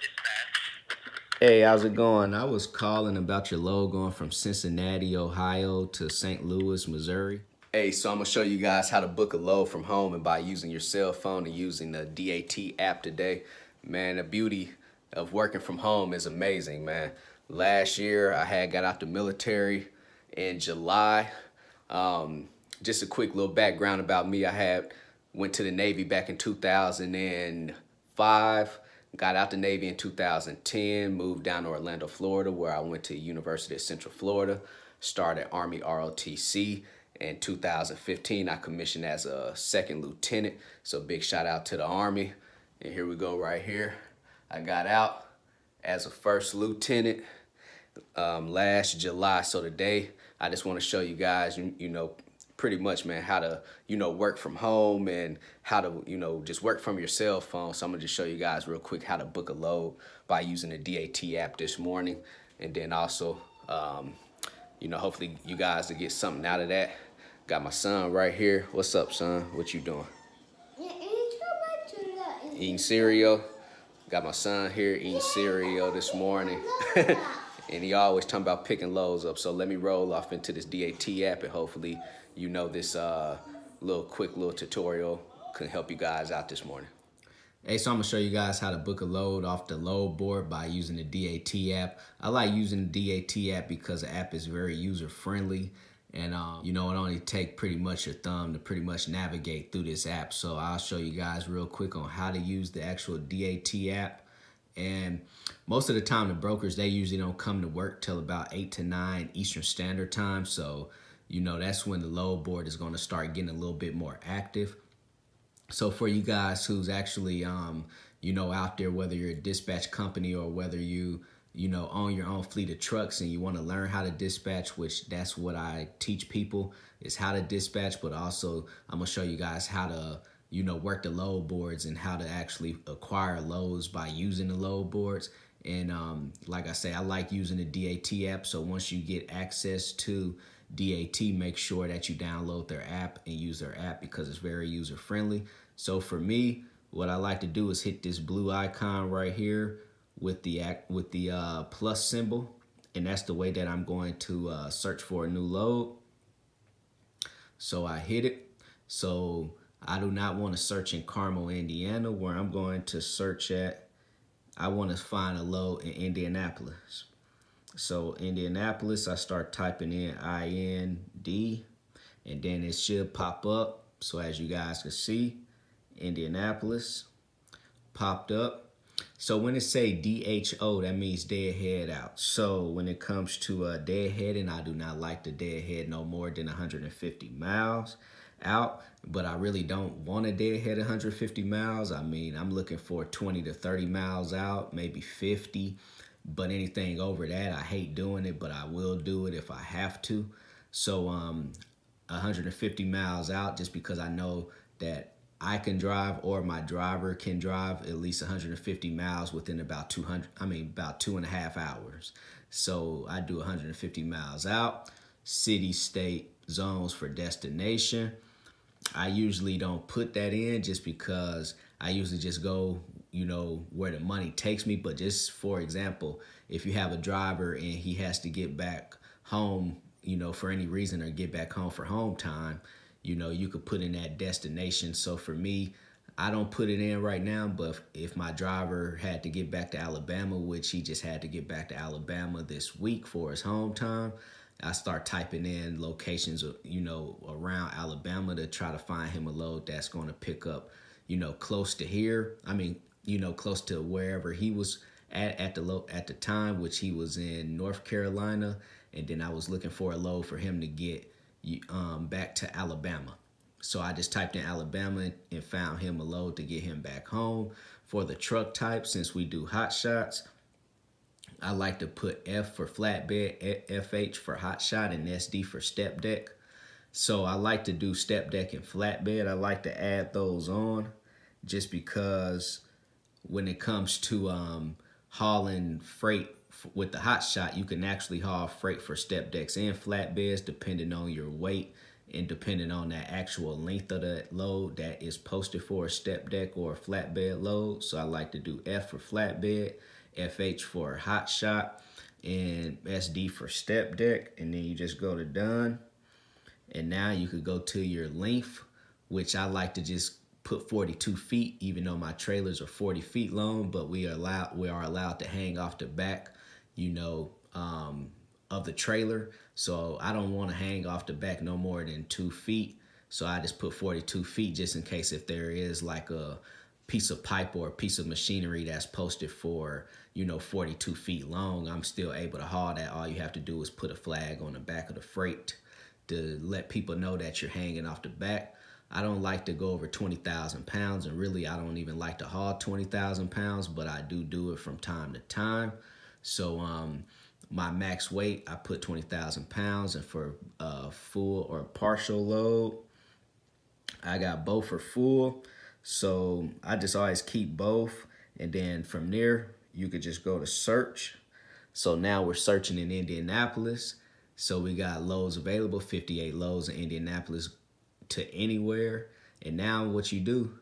dispatch. Hey, how's it going? I was calling about your load going from Cincinnati, Ohio to St. Louis, Missouri. Hey, so I'm gonna show you guys how to book a load from home and by using your cell phone and using the DAT app today. Man, the beauty of working from home is amazing, man. Last year, I had got out the military in July. Just a quick little background about me. Went to the Navy back in 2005. Got out the Navy in 2010, moved down to Orlando, Florida, where I went to University of Central Florida, started Army ROTC. In 2015, I commissioned as a second lieutenant, so big shout out to the Army. And here we go right here. I got out as a first lieutenant last July. So today, I just want to show you guys, pretty much, man, how to, work from home and how to, just work from your cell phone. So I'm gonna just show you guys real quick how to book a load by using the DAT app this morning. And then also, hopefully you guys will get something out of that. Got my son right here. What's up, son? What you doing? Eating cereal. Got my son here eating cereal this morning. And he always talking about picking loads up. So let me roll off into this DAT app and hopefully, this quick little tutorial can help you guys out this morning. Hey, so I'm gonna show you guys how to book a load off the load board by using the DAT app. I like using the DAT app because the app is very user friendly. And, it only take pretty much your thumb to pretty much navigate through this app. So I'll show you guys real quick on how to use the actual DAT app. And most of the time, the brokers, they usually don't come to work till about 8 to 9 Eastern Standard Time. So, that's when the load board is going to start getting a little bit more active. So for you guys who's actually, out there, whether you're a dispatch company or whether you own your own fleet of trucks and you want to learn how to dispatch, which that's what I teach people, is how to dispatch, but also I'm going to show you guys how to, work the load boards and how to actually acquire loads by using the load boards. And like I say, I like using the DAT app. So once you get access to DAT, make sure that you download their app and use their app because it's very user friendly. So for me, what I like to do is hit this blue icon right here with the plus symbol, and that's the way that I'm going to search for a new load. So I hit it. So I do not want to search in Carmel, Indiana, where I'm going to search at. I want to find a load in Indianapolis. So Indianapolis, I start typing in IND, and then it should pop up. So as you guys can see, Indianapolis popped up. So when it say DHO, that means deadhead out. So when it comes to deadheading, I do not like to deadhead no more than 150 miles out, but I really don't want to deadhead 150 miles. I mean, I'm looking for 20 to 30 miles out, maybe 50. But anything over that, I hate doing it, but I will do it if I have to. So 150 miles out, just because I know that I can drive or my driver can drive at least 150 miles within about 2.5 hours. So I do 150 miles out, city, state, zones for destination. I usually don't put that in just because I usually just go where the money takes me. But just for example, if you have a driver and he has to get back home, for any reason, or get back home for home time, you could put in that destination. So for me, I don't put it in right now, but if my driver had to get back to Alabama, which he just had to get back to Alabama this week for his home time, I start typing in locations, around Alabama to try to find him a load that's going to pick up, close to here. Close to wherever he was at the time, which he was in North Carolina. And then I was looking for a load for him to get back to Alabama. So I just typed in Alabama and found him a load to get him back home. For the truck type, since we do hot shots, I like to put F for flatbed, FH for hot shot, and SD for step deck. So I like to do step deck and flatbed. I like to add those on just because when it comes to hauling freight with the hot shot, you can actually haul freight for step decks and flatbeds depending on your weight And depending on that actual length of the load that is posted for a step deck or a flatbed load. So I like to do F for flatbed, FH for hot shot, and SD for step deck. And then you just go to done. And now you could go to your length, which I like to just put 42 feet, even though my trailers are 40 feet long, but we are allowed to hang off the back, of the trailer. So I don't want to hang off the back no more than 2 feet. So I just put 42 feet just in case if there is like a piece of pipe or a piece of machinery that's posted for, 42 feet long, I'm still able to haul that. All you have to do is put a flag on the back of the freight to let people know that you're hanging off the back. I don't like to go over 20,000 pounds, and really I don't even like to haul 20,000 pounds, but I do it from time to time. So my max weight, I put 20,000 pounds, and for full or partial load, I got both for full. So I just always keep both, and then from there, you could just go to search. So now we're searching in Indianapolis. So we got loads available, 58 loads in Indianapolis to anywhere. And now what you do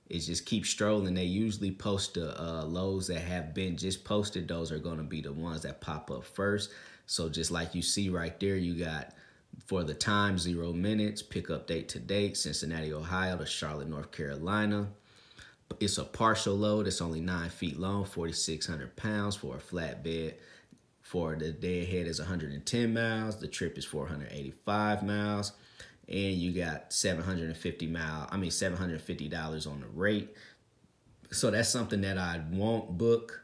is just keep strolling. They usually post the loads that have been just posted. Those are going to be the ones that pop up first. So just like you see right there, you got for the time 0 minutes, pickup date to date, Cincinnati, Ohio to Charlotte, North Carolina. It's a partial load. It's only 9 feet long, 4,600 pounds for a flatbed. For the deadhead is 110 miles. The trip is 485 miles. And you got $750 on the rate. So that's something that I won't book,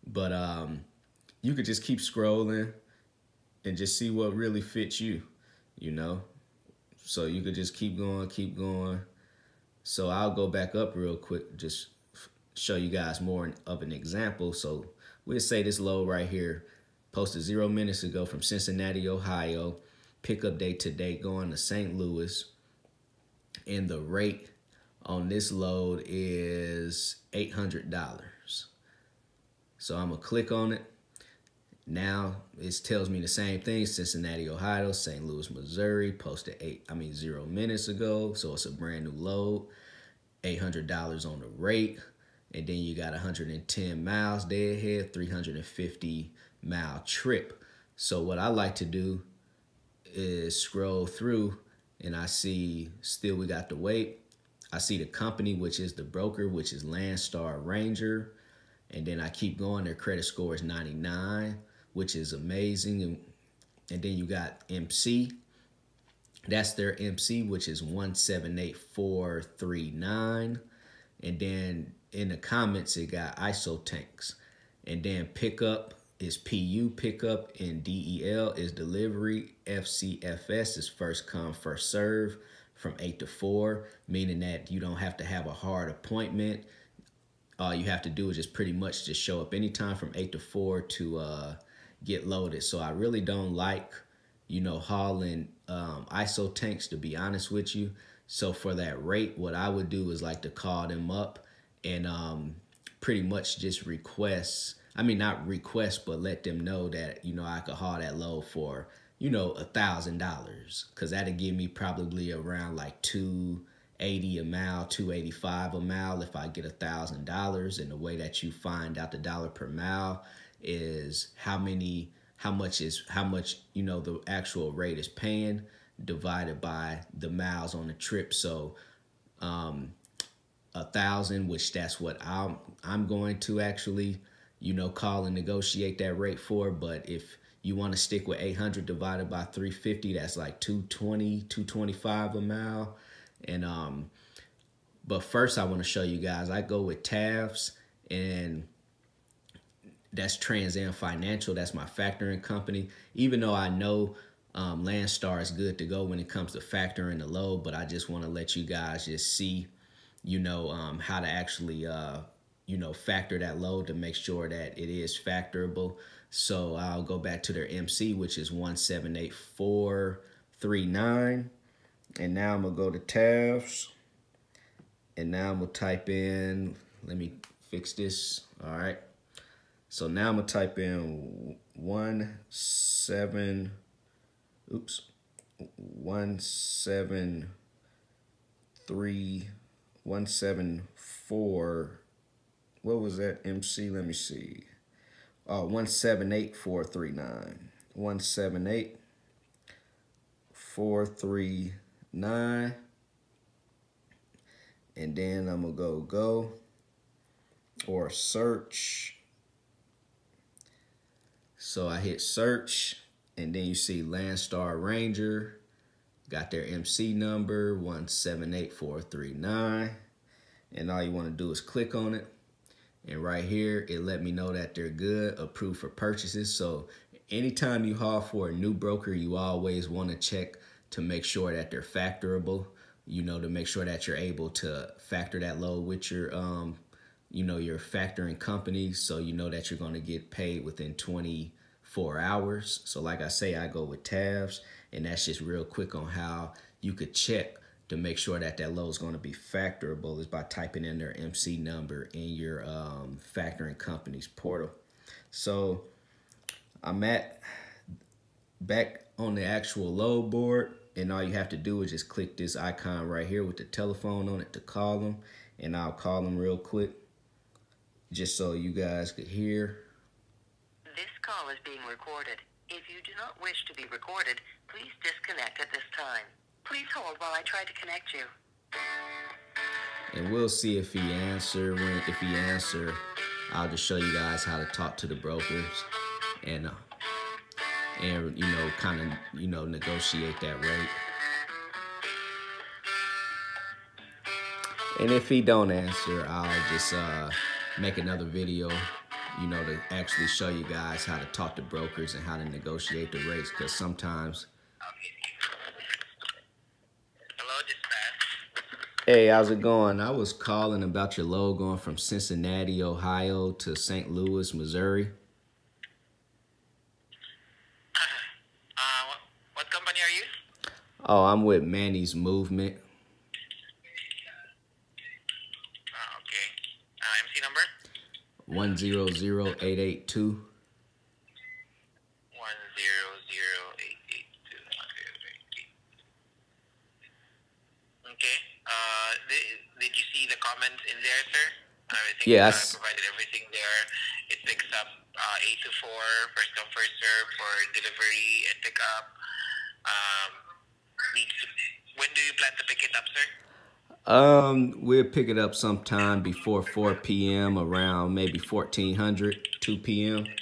but you could just keep scrolling and just see what really fits you, So you could just keep going. So I'll go back up real quick, just show you guys more of an example. So we'll say this load right here, posted 0 minutes ago from Cincinnati, Ohio. Pickup date to date going to St. Louis, and the rate on this load is $800. So I'm gonna click on it. Now it tells me the same thing: Cincinnati, Ohio, St. Louis, Missouri, posted 0 minutes ago. So it's a brand new load, $800 on the rate, and then you got 110 miles deadhead, 350-mile trip. So what I like to do is scroll through, and I see still we got the weight. I see the company, which is the broker, which is Landstar Ranger. And then I keep going. Their credit score is 99, which is amazing. And then you got MC. That's their MC, which is 178439. And then in the comments, it got ISO tanks. And then pickup is PU pickup, and DEL is delivery. FCFS is first come, first serve from 8 to 4, meaning that you don't have to have a hard appointment. All you have to do is just pretty much just show up anytime from 8 to 4 to get loaded. So I really don't like, hauling ISO tanks, to be honest with you. So for that rate, what I would do is like to call them up and pretty much just not request, but let them know that, I could haul that load for, $1,000, because that'd give me probably around like $280 a mile, $285 a mile if I get $1,000. And the way that you find out the dollar per mile is how much, the actual rate is paying divided by the miles on the trip. So 1,000, which that's what I'm going to actually, call and negotiate that rate for. But if you want to stick with 800 divided by 350, that's like 220, 225 a mile. And but first I want to show you guys, I go with TAFS, and that's Trans Am Financial. That's my factoring company. Even though I know Landstar is good to go when it comes to factoring the load, but I just want to let you guys just see, how to actually, factor that load to make sure that it is factorable. So I'll go back to their MC, which is 178439. And now I'm going to go to TAFS. And now I'm going to type in, let me fix this. All right. So now I'm going to type in 178439. 174. What was that, MC? Let me see. 178,439. 178,439. And then I'm gonna go or search. So I hit search, and then you see Landstar Ranger, got their MC number 178,439. And all you want to do is click on it. And right here, it let me know that they're good, approved for purchases. So anytime you haul for a new broker, you always want to check to make sure that they're factorable, you know, to make sure that you're able to factor that load with your, you know, your factoring company. So you know that you're going to get paid within 24 hours. So like I say, I go with TAFS, and that's just real quick on how you could check to make sure that that load is going to be factorable is by typing in their MC number in your factoring company's portal. So I'm back on the actual load board, and all you have to do is just click this icon right here with the telephone on it to call them, and I'll call them real quick just so you guys could hear. This call is being recorded. If you do not wish to be recorded, please disconnect at this time. Please hold while I try to connect you. And we'll see if he answer. If he answer, I'll just show you guys how to talk to the brokers and you know, kind of, you know, negotiate that rate. And if he don't answer, I'll just make another video, you know, to actually show you guys how to talk to brokers and how to negotiate the rates, because sometimes. Hey, how's it going? I was calling about your load going from Cincinnati, Ohio to St. Louis, Missouri. What company are you? Oh, I'm with Manny's Movement. Okay. MC number? 100882. 100882. Okay. Did you see the comments in there, sir? I think Yes. I provided everything there. It picks up 8 to 4, first come, first serve for delivery and pickup. When do you plan to pick it up, sir? We'll pick it up sometime before 4 p.m. around maybe 1400, 2 p.m. Before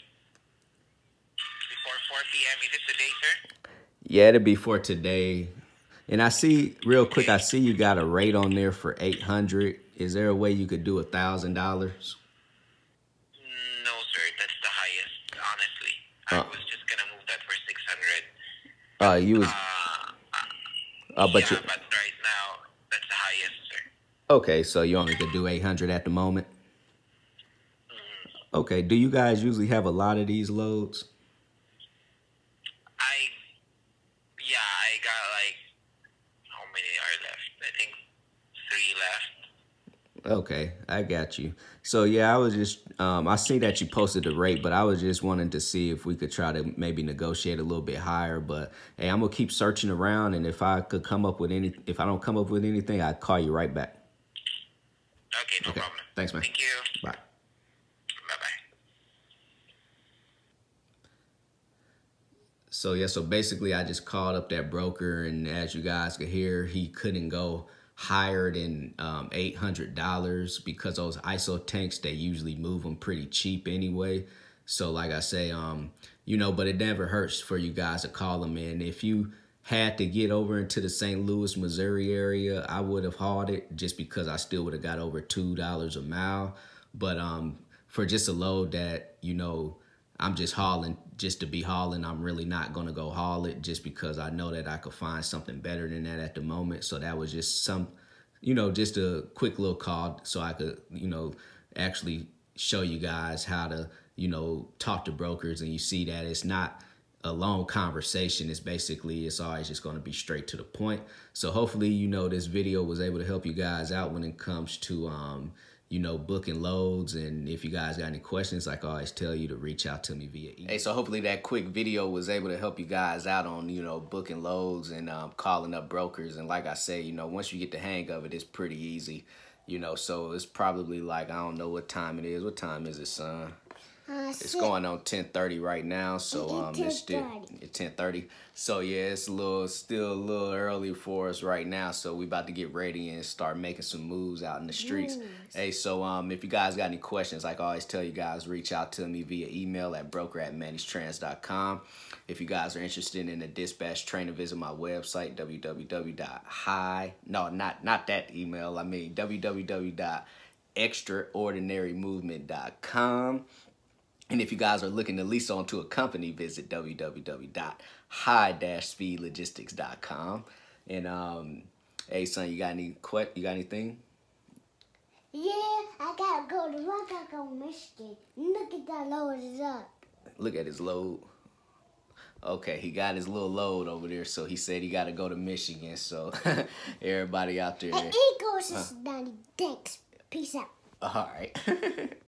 4 p.m. Is it today, sir? Yeah, it'll be for today. And I see, real quick, I see you got a rate on there for 800. Is there a way you could do $1,000? No, sir. That's the highest, honestly. I was just going to move that for 600. You was... but right now, that's the highest, sir. Okay, so you only could do 800 at the moment? Okay, do you guys usually have a lot of these loads? I got like, how many are left? I think 3 left. Okay, I got you. So yeah, I was just, I see that you posted the rate, but I was just wanting to see if we could try to maybe negotiate a little bit higher. But hey, I'm gonna keep searching around, and if I don't come up with anything, I'll call you right back. Okay, no problem. Thanks, man. Thank you. Bye. Bye-bye. So yeah, so basically I just called up that broker, and as you guys could hear, he couldn't go higher than $800 because those ISO tanks, they usually move them pretty cheap anyway. So like I say, you know, but it never hurts for you guys to call them in. If you had to get over into the St. Louis, Missouri area, I would have hauled it just because I still would have got over $2 a mile. But for just a load that, you know, I'm just hauling just to be hauling, I'm really not going to go haul it just because I know that I could find something better than that at the moment. So that was just just a quick little call so I could, you know, actually show you guys how to, you know, talk to brokers. And you see that it's not a long conversation. It's always just going to be straight to the point. So hopefully, you know, this video was able to help you guys out when it comes to, booking loads. And if you guys got any questions, like I always tell you, to reach out to me via email. Hey, so hopefully that quick video was able to help you guys out on, booking loads and calling up brokers. And like I say, once you get the hang of it, it's pretty easy, so it's probably like, I don't know what time it is. What time is it, son? It's going on 10:30 right now, so it's still 10:30. So yeah, it's still a little early for us right now. So we about to get ready and start making some moves out in the streets. Hey, so if you guys got any questions, like I always tell you guys, reach out to me via email at broker@mannystrans.com. If you guys are interested in a dispatch training, visit my website www.extraordinarymovement.com. And if you guys are looking to lease onto a company, visit www.high-speedlogistics.com. And hey, son, you got anything? Yeah, I gotta go to Michigan. Look at that load is up. Look at his load. Okay, he got his little load over there, so he said he got to go to Michigan. So everybody out there. Hey, Eagles is 90. Thanks. Peace out. All right.